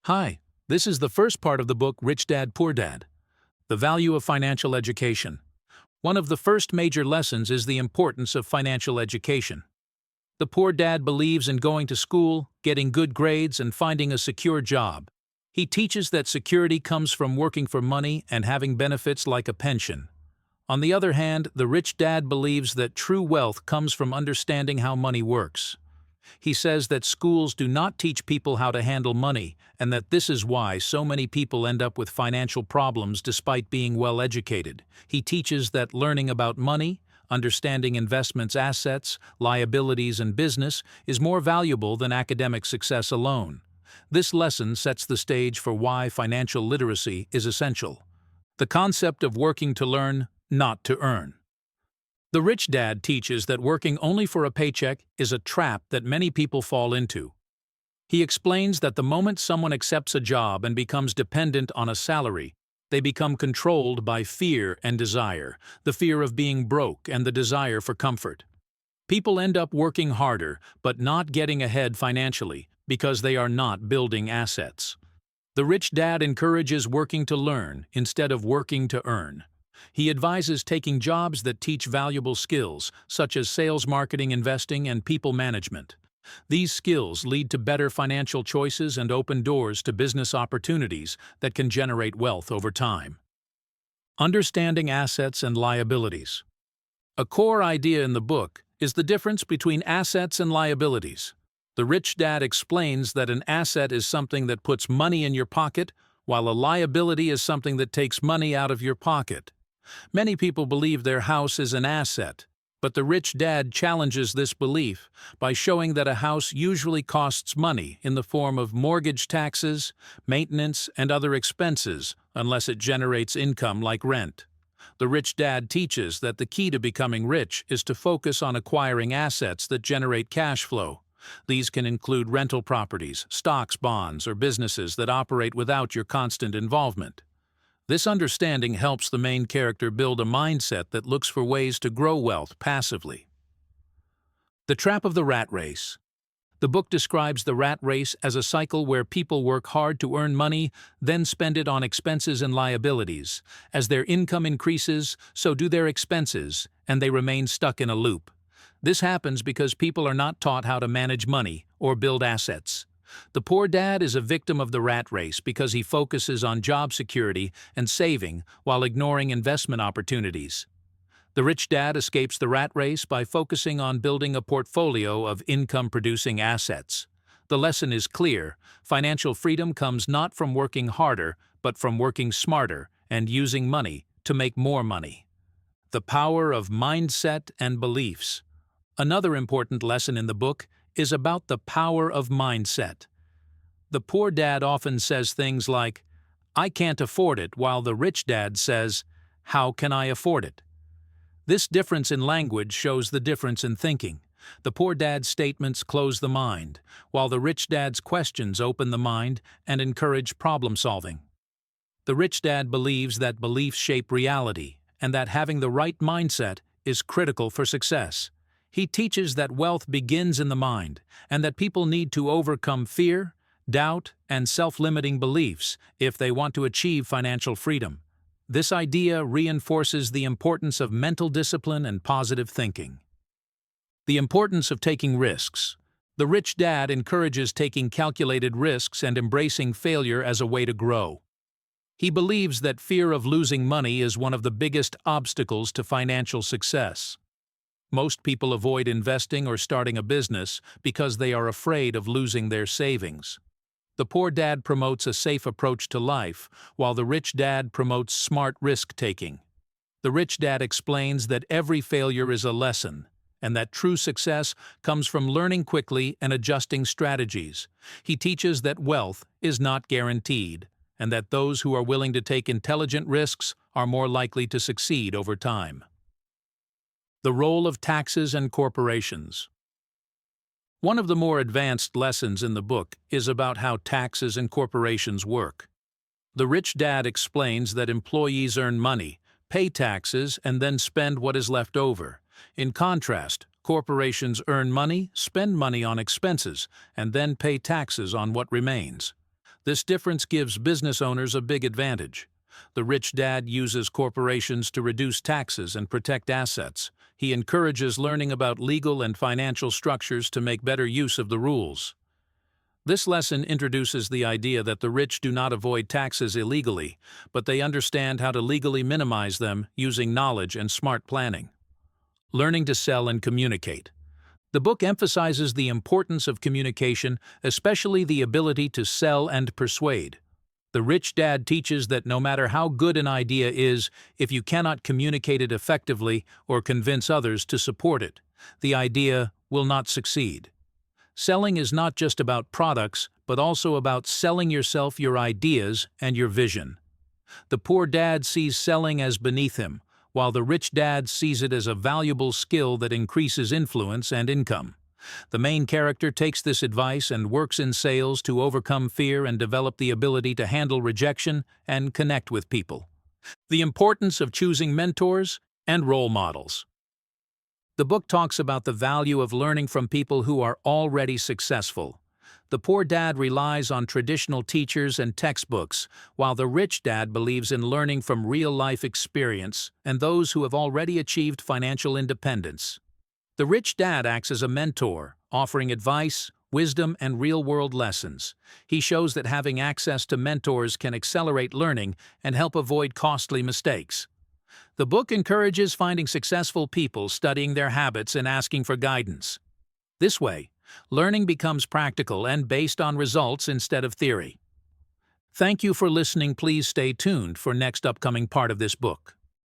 Hi, this is the first part of the book Rich Dad, Poor Dad: The Value of Financial Education. One of the first major lessons is the importance of financial education. The poor dad believes in going to school, getting good grades, and finding a secure job. He teaches that security comes from working for money and having benefits like a pension. On the other hand, the rich dad believes that true wealth comes from understanding how money works. He says that schools do not teach people how to handle money, and that this is why so many people end up with financial problems despite being well educated. He teaches that learning about money, understanding investments, assets, liabilities, and business is more valuable than academic success alone. This lesson sets the stage for why financial literacy is essential. The concept of working to learn, not to earn. The rich dad teaches that working only for a paycheck is a trap that many people fall into. He explains that the moment someone accepts a job and becomes dependent on a salary, they become controlled by fear and desire, the fear of being broke and the desire for comfort. People end up working harder but not getting ahead financially because they are not building assets. The rich dad encourages working to learn instead of working to earn. He advises taking jobs that teach valuable skills, such as sales, marketing, investing, and people management. These skills lead to better financial choices and open doors to business opportunities that can generate wealth over time. Understanding assets and liabilities. A core idea in the book is the difference between assets and liabilities. The rich dad explains that an asset is something that puts money in your pocket, while a liability is something that takes money out of your pocket. Many people believe their house is an asset, but the rich dad challenges this belief by showing that a house usually costs money in the form of mortgage, taxes, maintenance, and other expenses, unless it generates income like rent. The rich dad teaches that the key to becoming rich is to focus on acquiring assets that generate cash flow. These can include rental properties, stocks, bonds, or businesses that operate without your constant involvement. This understanding helps the main character build a mindset that looks for ways to grow wealth passively. The trap of the rat race. The book describes the rat race as a cycle where people work hard to earn money, then spend it on expenses and liabilities. As their income increases, so do their expenses, and they remain stuck in a loop. This happens because people are not taught how to manage money or build assets. The poor dad is a victim of the rat race because he focuses on job security and saving while ignoring investment opportunities. The rich dad escapes the rat race by focusing on building a portfolio of income-producing assets. The lesson is clear: financial freedom comes not from working harder, but from working smarter and using money to make more money. The power of mindset and beliefs. Another important lesson in the book is about the power of mindset. The poor dad often says things like, "I can't afford it," while the rich dad says, "How can I afford it?" This difference in language shows the difference in thinking. The poor dad's statements close the mind, while the rich dad's questions open the mind and encourage problem solving. The rich dad believes that beliefs shape reality, and that having the right mindset is critical for success. He teaches that wealth begins in the mind, and that people need to overcome fear, doubt, and self-limiting beliefs if they want to achieve financial freedom. This idea reinforces the importance of mental discipline and positive thinking. The importance of taking risks. The rich dad encourages taking calculated risks and embracing failure as a way to grow. He believes that fear of losing money is one of the biggest obstacles to financial success. Most people avoid investing or starting a business because they are afraid of losing their savings. The poor dad promotes a safe approach to life, while the rich dad promotes smart risk-taking. The rich dad explains that every failure is a lesson, and that true success comes from learning quickly and adjusting strategies. He teaches that wealth is not guaranteed, and that those who are willing to take intelligent risks are more likely to succeed over time. The role of taxes and corporations. One of the more advanced lessons in the book is about how taxes and corporations work. The rich dad explains that employees earn money, pay taxes, and then spend what is left over. In contrast, corporations earn money, spend money on expenses, and then pay taxes on what remains. This difference gives business owners a big advantage. The rich dad uses corporations to reduce taxes and protect assets. He encourages learning about legal and financial structures to make better use of the rules. This lesson introduces the idea that the rich do not avoid taxes illegally, but they understand how to legally minimize them using knowledge and smart planning. Learning to sell and communicate. The book emphasizes the importance of communication, especially the ability to sell and persuade. The rich dad teaches that no matter how good an idea is, if you cannot communicate it effectively or convince others to support it, the idea will not succeed. Selling is not just about products, but also about selling yourself your ideas and your vision. The poor dad sees selling as beneath him, while the rich dad sees it as a valuable skill that increases influence and income. The main character takes this advice and works in sales to overcome fear and develop the ability to handle rejection and connect with people. The importance of choosing mentors and role models. The book talks about the value of learning from people who are already successful. The poor dad relies on traditional teachers and textbooks, while the rich dad believes in learning from real-life experience and those who have already achieved financial independence. The rich dad acts as a mentor, offering advice, wisdom, and real-world lessons. He shows that having access to mentors can accelerate learning and help avoid costly mistakes. The book encourages finding successful people, studying their habits, and asking for guidance. This way, learning becomes practical and based on results instead of theory. Thank you for listening. Please stay tuned for next upcoming part of this book.